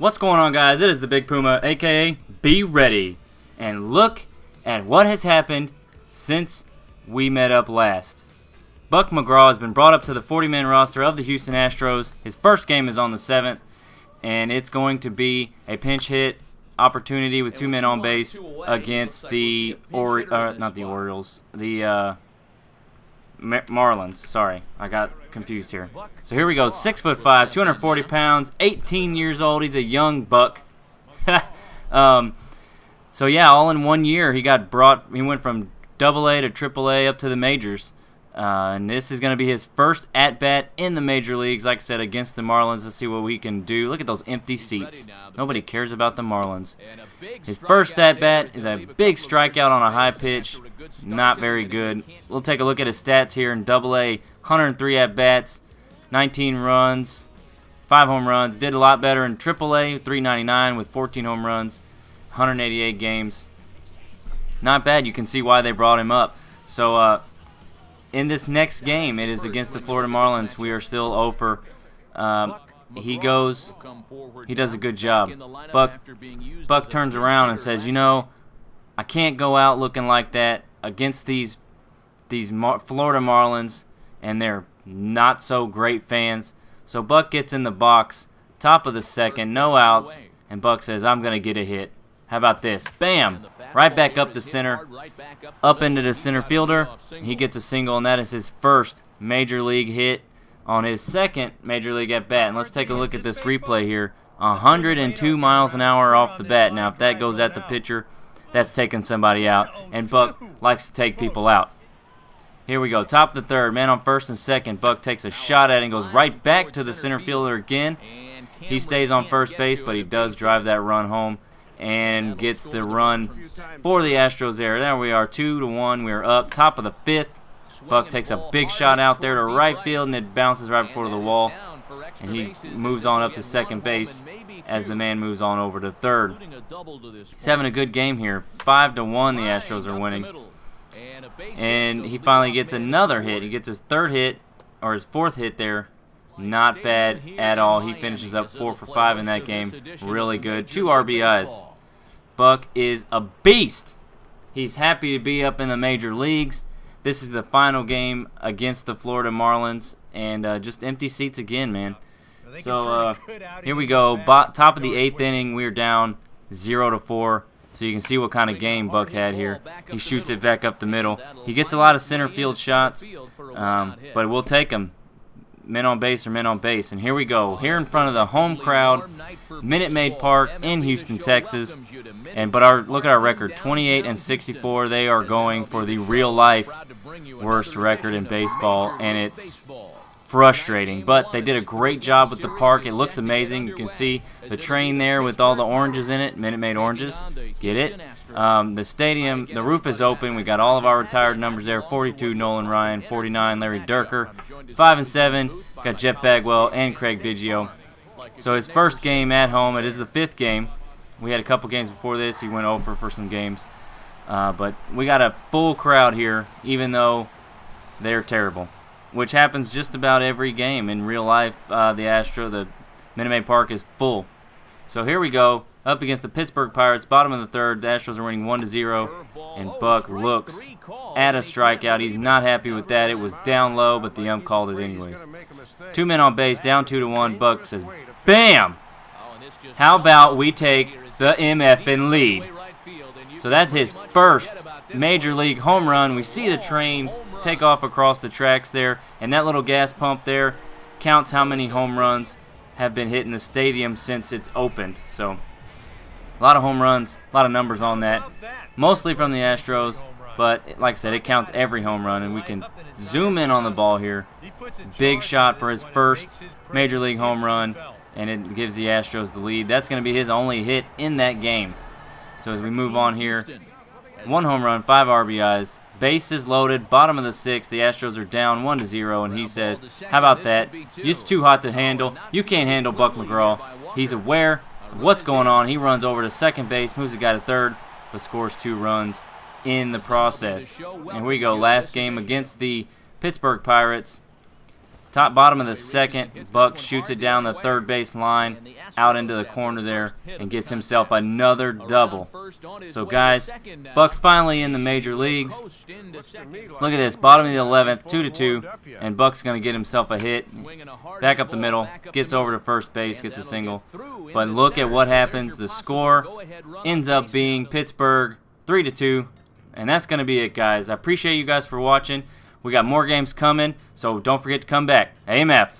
What's going on, guys? It is the Big Puma, aka Be Ready. And look at what has happened since we met up last. Buck McGraw has been brought up to the 40-man roster of the Houston Astros. His first game is on the 7th, and it's going to be a pinch hit opportunity with 2 men on base against the Marlins. Sorry, I got confused here. So here we go. 6'5", 240 pounds, 18 years old. He's a young buck. So yeah, all in 1 year, he went from AA to AAA up to the majors. And this is going to be his first at-bat in the major leagues, like I said, against the Marlins. Let's see what we can do. Look at those empty seats. Nobody cares about the Marlins. His first at-bat is a big strikeout on a high pitch. Not very good. We'll take a look at his stats here in AA. 103 at-bats, 19 runs, 5 home runs. Did a lot better in AAA, 399 with 14 home runs, 188 games. Not bad. You can see why they brought him up. So, in this next game, it is against the Florida Marlins. We are still over. He does a good job. Buck turns around and says, you know, I can't go out looking like that against these Florida Marlins, and they're not so great fans. So Buck gets in the box, top of the second, no outs, and Buck says, I'm going to get a hit. How about this? Bam! Right back up the center, up into the center fielder. He gets a single, and that is his first major league hit on his second major league at bat. And let's take a look at this replay here. 102 miles an hour off the bat. Now, if that goes at the pitcher, that's taking somebody out. And Buck likes to take people out. Here we go. Top of the third. Man on first and second. Buck takes a shot at it and goes right back to the center fielder again. He stays on first base, but he does drive that run home and gets the run for the Astros there. There we are, 2-1. We are up. Top of the 5th. Buck takes a big shot out there to right field, and it bounces right before the wall. And he moves on up to second base as the man moves on over to third. He's having a good game here. 5-1 the Astros are winning. And he finally gets another hit. He gets his third hit, or his fourth hit there. Not bad at all. He finishes up 4 for 5 in that game. Really good. 2 RBIs. Buck is a beast. He's happy to be up in the major leagues. This is the final game against the Florida Marlins. And just empty seats again, man. So here we go. Top of the 8th inning. We're down 0-4. So you can see what kind of game Buck had here. He shoots it back up the middle. He gets a lot of center field shots, but we'll take them. Men on base or men on base. And here we go. Here in front of the home crowd, Minute Maid Park in Houston, Texas. But look at our record, 28-64. They are going for the real-life worst record in baseball, and it's frustrating. But they did a great job with the park. It looks amazing. You can see the train there with all the oranges in it, Minute Maid oranges. Get it? The stadium, the roof is open. We got all of our retired numbers there. 42, Nolan Ryan. 49, Larry Durker. 5 and 7, got Jeff Bagwell and Craig Biggio. So his first game at home. It is the 5th game. We had a couple games before this. He went over for some games. But we got a full crowd here, even though they're terrible, which happens just about every game. In real life, the Minute Maid Park is full. So here we go, up against the Pittsburgh Pirates, bottom of the 3rd. The Astros are winning 1-0, and Buck looks at a strikeout. He's not happy with that. It was down low, but the ump called it anyways. 2 men on base, down 2-1. Buck says, bam! How about we take the MFing lead? So that's his first major league home run. We see the train take off across the tracks there, and that little gas pump there counts how many home runs have been hit in the stadium since it's opened. So a lot of home runs, a lot of numbers on that, mostly from the Astros, but like I said, it counts every home run. And we can zoom in on the ball here. Big shot for his first major league home run, and it gives the Astros the lead. That's going to be his only hit in that game. So as we move on here, 1 home run, 5 RBIs. Bases loaded, bottom of the 6th. The Astros are down 1-0, and he says, how about that? It's too hot to handle. You can't handle Buck McGraw. He's aware of what's going on. He runs over to second base, moves the guy to third, but scores 2 runs in the process. And here we go, last game against the Pittsburgh Pirates. Top bottom of the second, Buck shoots it down the third base line, out into the corner there, and gets himself another double. So guys, Buck's finally in the major leagues. Look at this, bottom of the 11th, 2-2, and Buck's going to get himself a hit. Back up the middle, gets over to first base, gets a single. But look at what happens. The score ends up being Pittsburgh 3-2, and that's going to be it, guys. I appreciate you guys for watching. We got more games coming, so don't forget to come back. AMF.